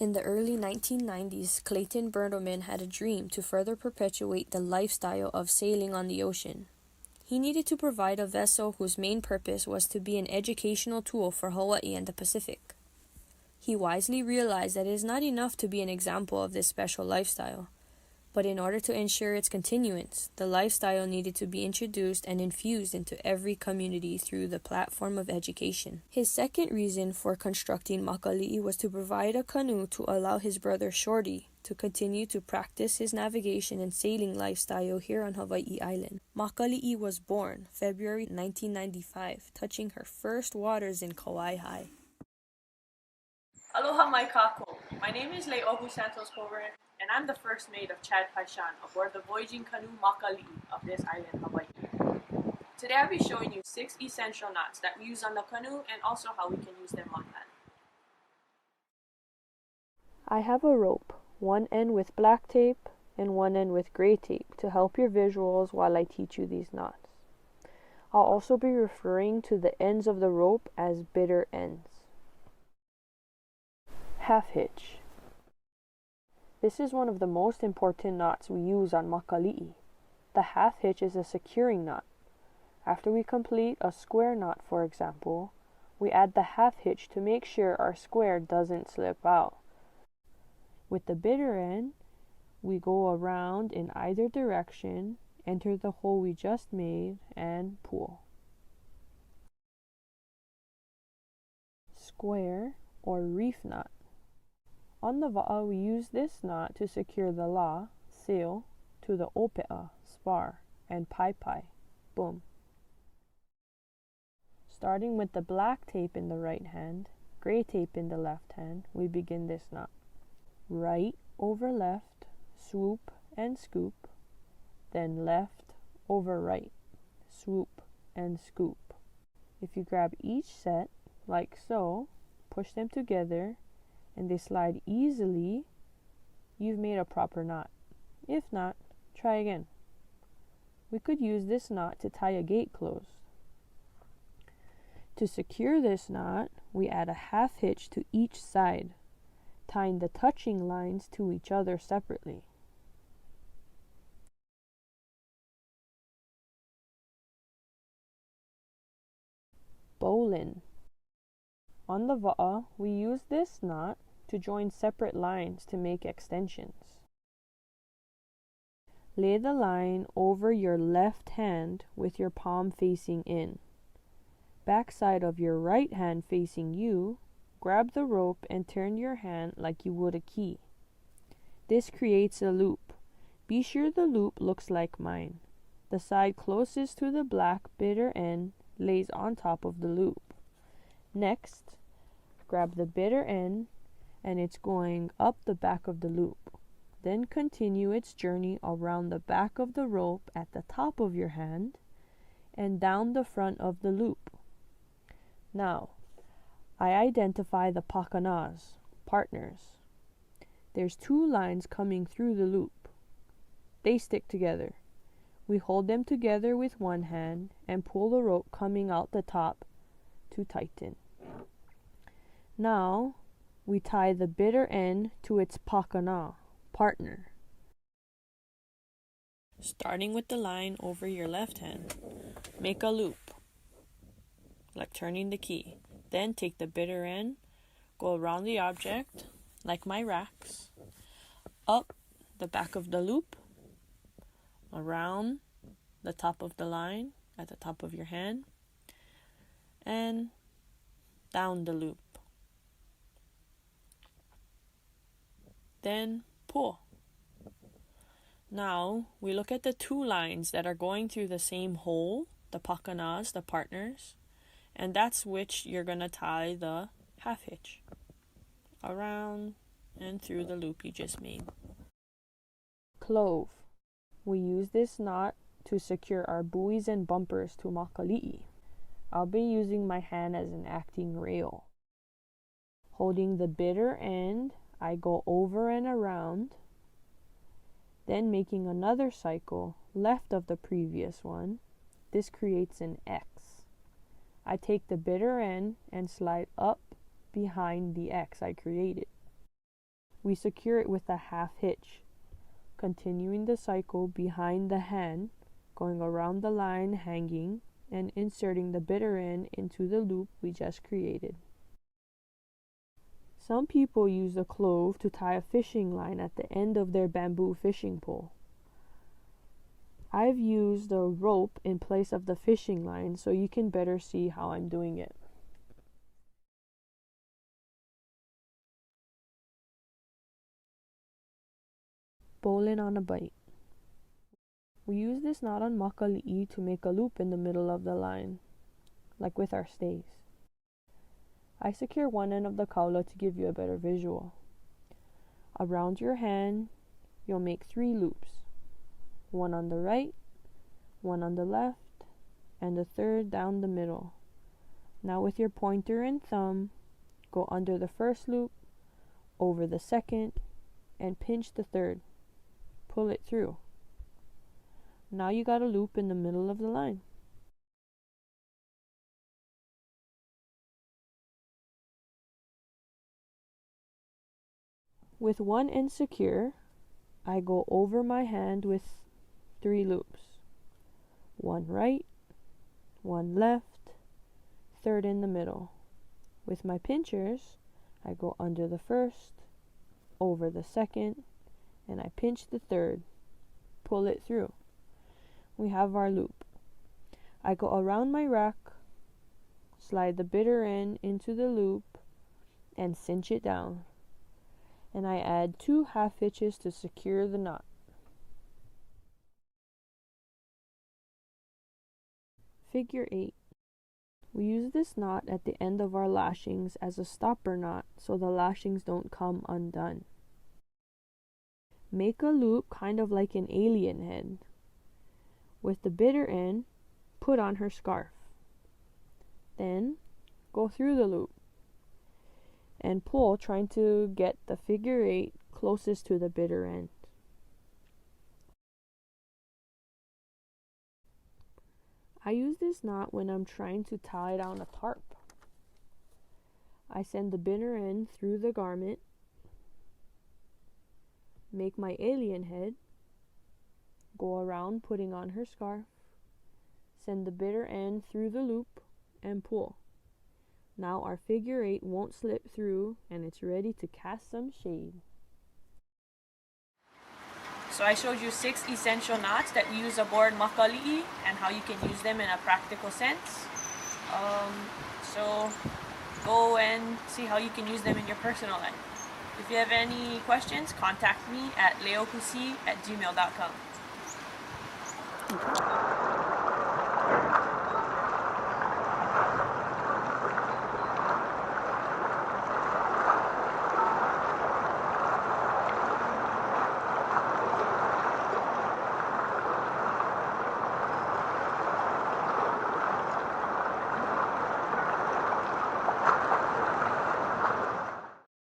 In the early 1990s, Clayton Bertelman had a dream to further perpetuate the lifestyle of sailing on the ocean. He needed to provide a vessel whose main purpose was to be an educational tool for Hawaii and the Pacific. He wisely realized that it is not enough to be an example of this special lifestyle, but in order to ensure its continuance, the lifestyle needed to be introduced and infused into every community through the platform of education. His second reason for constructing Makali'i was to provide a canoe to allow his brother Shorty to continue to practice his navigation and sailing lifestyle here on Hawaii Island. Makali'i was born February 1995, touching her first waters in Kauai. Aloha mai kako. My name is Lei'ohu Santos Colburn, and I'm the first mate of Chad Paishan aboard the voyaging canoe Makali'i of this island, Hawaii. Today I'll be showing you 6 essential knots that we use on the canoe and also how we can use them on land. I have a rope, one end with black tape and one end with gray tape to help your visuals while I teach you these knots. I'll also be referring to the ends of the rope as bitter ends. Half hitch. This is one of the most important knots we use on Makali'i. The half hitch is a securing knot. After we complete a square knot, for example, we add the half hitch to make sure our square doesn't slip out. With the bitter end, we go around in either direction, enter the hole we just made, and pull. Square or reef knot. On the va'a, we use this knot to secure the la, sail, to the ope'a, spar, and pai, boom. Starting with the black tape in the right hand, gray tape in the left hand, we begin this knot. Right over left, swoop and scoop, then left over right, swoop and scoop. If you grab each set, like so, push them together, and they slide easily, you've made a proper knot. If not, try again. We could use this knot to tie a gate closed. To secure this knot, we add a half hitch to each side, tying the touching lines to each other separately. Bowline. On the va'a, we use this knot to join separate lines to make extensions. Lay the line over your left hand with your palm facing in. Backside of your right hand facing you, grab the rope and turn your hand like you would a key. This creates a loop. Be sure the loop looks like mine. The side closest to the black bitter end lays on top of the loop. Next, grab the bitter end and it's going up the back of the loop. Then continue its journey around the back of the rope at the top of your hand and down the front of the loop. Now, I identify the pakanas, partners. There's 2 lines coming through the loop. They stick together. We hold them together with one hand and pull the rope coming out the top to tighten. Now, we tie the bitter end to its pakana, partner. Starting with the line over your left hand, make a loop, like turning the key. Then take the bitter end, go around the object, like my racks, up the back of the loop, around the top of the line at the top of your hand, and down the loop. Then pull. Now we look at the 2 lines that are going through the same hole, the pakanas, the partners, and that's which you're going to tie the half hitch around and through the loop you just made. Clove. We use this knot to secure our buoys and bumpers to Makali'i. I'll be using my hand as an acting rail. Holding the bitter end, I go over and around, then making another cycle left of the previous one. This creates an X. I take the bitter end and slide up behind the X I created. we secure it with a half hitch, continuing the cycle behind the hand, going around the line hanging and inserting the bitter end into the loop we just created. Some people use a clove to tie a fishing line at the end of their bamboo fishing pole. I've used a rope in place of the fishing line so you can better see how I'm doing it. Bowling on a bite. We use this knot on makali'i to make a loop in the middle of the line, like with our stays. I secure one end of the kaula to give you a better visual. Around your hand, you'll make 3 loops. One on the right, one on the left, and the third down the middle. Now with your pointer and thumb, go under the first loop, over the second, and pinch the third. Pull it through. Now you got a loop in the middle of the line. With one end secure, I go over my hand with 3 loops. One right, one left, third in the middle. With my pinchers, I go under the first, over the second, and I pinch the third. Pull it through. We have our loop. I go around my rack, slide the bitter end into the loop, and cinch it down. And I add 2 half hitches to secure the knot. Figure 8. We use this knot at the end of our lashings as a stopper knot so the lashings don't come undone. Make a loop kind of like an alien head. With the bitter end, put on her scarf. Then, go through the loop and pull, trying to get the figure 8 closest to the bitter end. I use this knot when I'm trying to tie down a tarp. I send the bitter end through the garment, make my alien head, go around putting on her scarf, send the bitter end through the loop, and pull. Now our figure 8 won't slip through and it's ready to cast some shade. So I showed you 6 essential knots that we use aboard makali'i and how you can use them in a practical sense. So go and see how you can use them in your personal life. If you have any questions, contact me at lei'ohu@gmail.com.